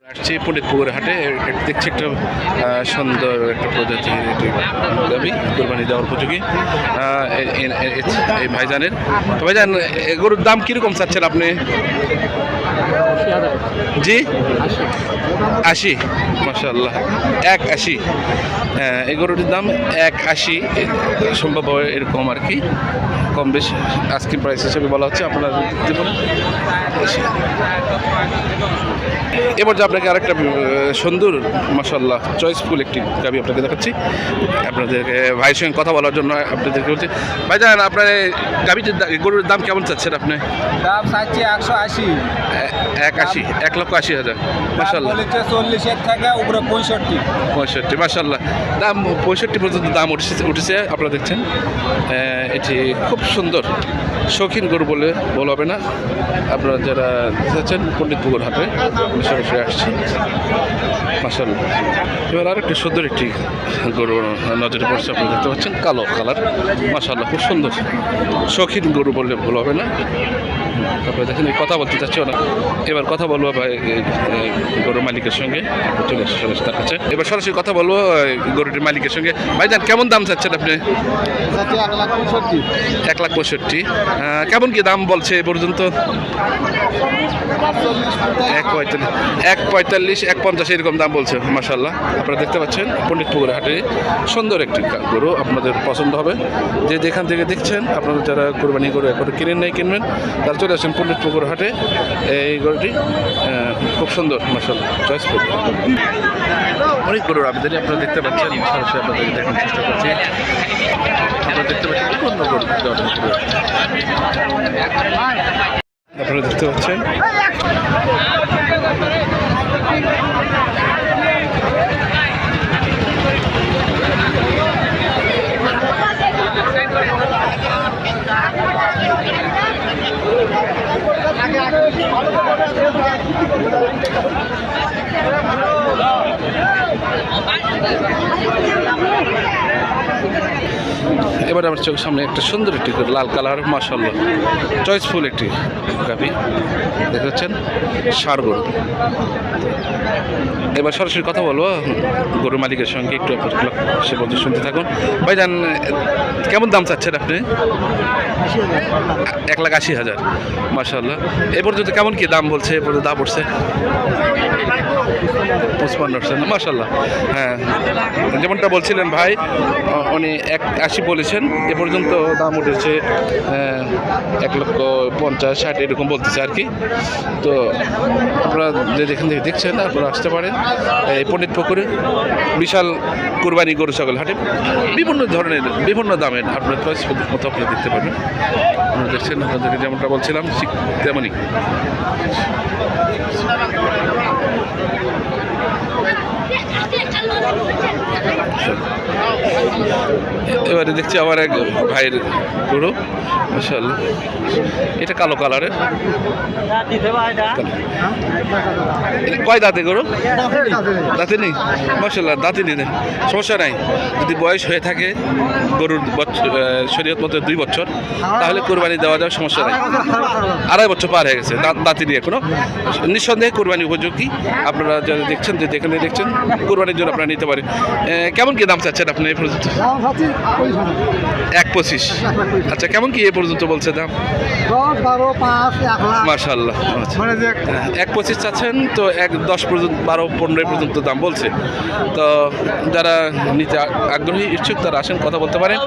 আসছি পণ্ডিতপুকুর হাটে দেখছি একটা সুন্দর একটা প্রজাতির গাভী কোরবানি দেওয়ার উপযোগী এই ভাইজানের। তো ভাইজান গরুর দাম কীরকম চাচ্ছেন আপনি? জি 80, মাশাআল্লাহ 180। হ্যাঁ, এই গরুটির দাম 180, সম্ভব হয় এরকম আর কি, কম বেশি আজকে প্রাইস হিসেবে বলা হচ্ছে। আপনারা দেবেন এবার যে আপনাকে আরেকটা সুন্দর মাশাআল্লাহ চয়েসফুল একটি গাভী আপনাকে দেখাচ্ছি। আপনাদেরকে ভাইয়ের সঙ্গে কথা বলার জন্য আপনাদেরকে বলছি, ভাইজান আপনার গাভীটির গরুর দাম কেমন চাচ্ছেন আপনি? দাম চাচ্ছি 180। 180, 1,80,000 মাশাআল্লাহ। 40 থেকে উপরে 65 মাশাআল্লাহ। দাম 65 পর্যন্ত দাম উঠেছে আপনারা দেখছেন। এটি খুব সুন্দর শৌখিন গরু বলে বলা হবে না। আপনারা যারা চাচ্ছেন পণ্ডিতপুকুর হাটে সরাসরি আসছি মাশাআল্লাহ। এবার আরেকটি সুন্দর একটি গরু নজরে পড়ছে, আপনারা দেখতে পাচ্ছেন কালো কালার মাশাআল্লাহ, খুব সুন্দর শৌখিন গরু বললে ভুল হবে না। আপনারা দেখেন এই কথা বলতে চাচ্ছি না, এবার কথা বলবো ভাই গরুর মালিকের সঙ্গে। চলে আসছে সরাসরি তার কাছে, এবার সরাসরি কথা বলবো গরুটির মালিকের সঙ্গে। ভাইজান কেমন দাম চাচ্ছেন আপনি? 1,65,000। কেমন কি দাম বলছে এ পর্যন্ত? 1,45, 1,50 এরকম দাম বলছে মাশাআল্লাহ। আপনারা দেখতে পাচ্ছেন পণ্ডিতপুকুর হাটে সুন্দর একটি গরু, আপনাদের পছন্দ হবে। যে যেখান থেকে দেখছেন, আপনারা যারা কোরবানি গরু এখন কিনেন নাই কিনবেন, তারা চলে আসেন পণ্ডিতপুকুর হাটে। এই গরুটি খুব সুন্দর মাশাআল্লাহ, চয়েসফুল। অনেক গরুর আবেদনই আপনারা দেখতে পাচ্ছেন, সরাসরি আপনাদের দেখার চেষ্টা করছি। আপনারা দেখতে পাচ্ছেন অন্য গরু আপনারা দেখতে পাচ্ছেন। এবার আমার চোখের সামনে একটা সুন্দর একটি লাল কালার মাশাআল্লাহ চয়েসফুল একটি গাভী দেখতে পাচ্ছেন, ষাঁড় গরু। এবার সরাসরি কথা বলবো গরুর মালিকের সঙ্গে, একটু সে পর্যন্ত শুনতে থাকুন। ভাইজান কেমন দাম চাচ্ছেন আপনি? 1,80,000 মাশাআল্লাহ। এ পর্যন্ত কেমন কি দাম বলছে? এ পর্যন্ত দাম পড়ছে 55 মাশাআল্লাহ। হ্যাঁ, যেমনটা বলছিলেন ভাই, উনি 1,80 বলেছেন, এ পর্যন্ত দাম উঠেছে 1,50,000-1,60,000 এরকম বলতেছে আর কি। তো আপনারা যে যেখান থেকে দেখছেন আপনারা আসতে পারেন এই পণ্ডিতপুকুরে বিশাল কুরবানি গরু ছাগল হাটে বিভিন্ন ধরনের বিভিন্ন দামের আপনার চয়েস মতো আপনারা দেখতে পাবেন। আপনারা দেখছেন, আপনাদেরকে যেমনটা বলছিলাম ঠিক তেমনই। এবারে দেখছি আমার এক ভাইয়ের গরু মাশাআল্লাহ, এটা কালো কালারের। কয় দাঁতে গরু? দাঁতে নেই মাশাআল্লাহ, দাঁতে নেই, সমস্যা নাই। যদি বয়স হয়ে থাকে গরুর শরীয়ত মতো 2 বছর, তাহলে কোরবানি দেওয়া যাবে, সমস্যা নাই। 2.5 বছর পার হয়ে গেছে, দাঁতে নিয়ে এখনো নিঃসন্দেহে কোরবানি উপযোগী। আপনারা যারা দেখছেন, যে যেখানে দেখছেন কোরবানির জন্য আপনারা নিতে পারেন। কেমন কি দাম চাচ্ছেন আপনি এই পর্যন্ত? 1,25। আচ্ছা, কেমন কি এ পর্যন্ত বলছে দাম? মাশাআল্লাহ, 1,25 চাচ্ছেন, তো 10 পর্যন্ত 12-15 পর্যন্ত দাম বলছে। তো যারা নিতে আগ্রহী ইচ্ছুক তারা আসেন, কথা বলতে পারেন।